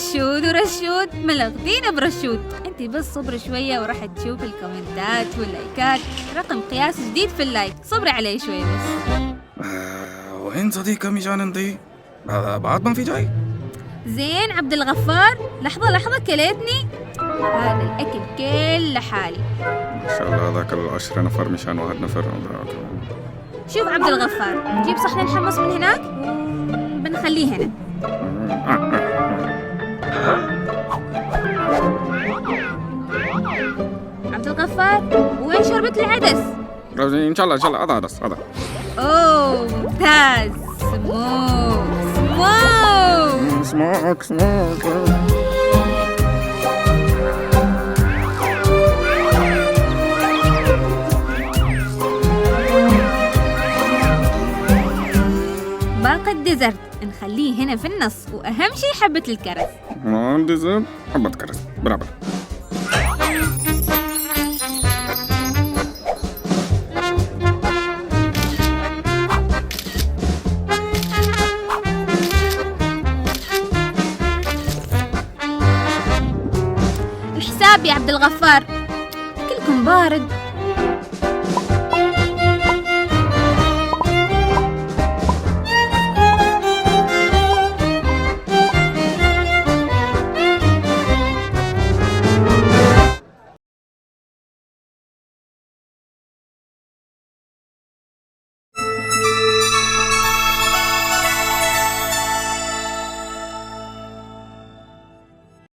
رشود ورشود ملغدين برشود. انت بس صبري شوية وراح تشوف الكومنتات واللايكات. رقم قياس جديد في اللايك، صبري علي شوية بس. وين صديقة ميجان انتي؟ بعد ما في جاي؟ زين عبد الغفار، لحظة كليتني. هذا الأكل كله حالي. ما شاء الله ذاك 10 نفر مشان واحد نفر. شوف عبد الغفار، نجيب صحن الحمص من هناك وبنخليه هنا. عبد الغفار، وين شوربة العدس؟ ان شاء الله هذا عدس هذا. اوه ممتاز. سموك. باقي الديزرت نخليه هنا في النص، وأهم شي حبة الكرز. ديزرت حبة كرز برافو. الحساب يا عبد الغفار. كلكم بارد.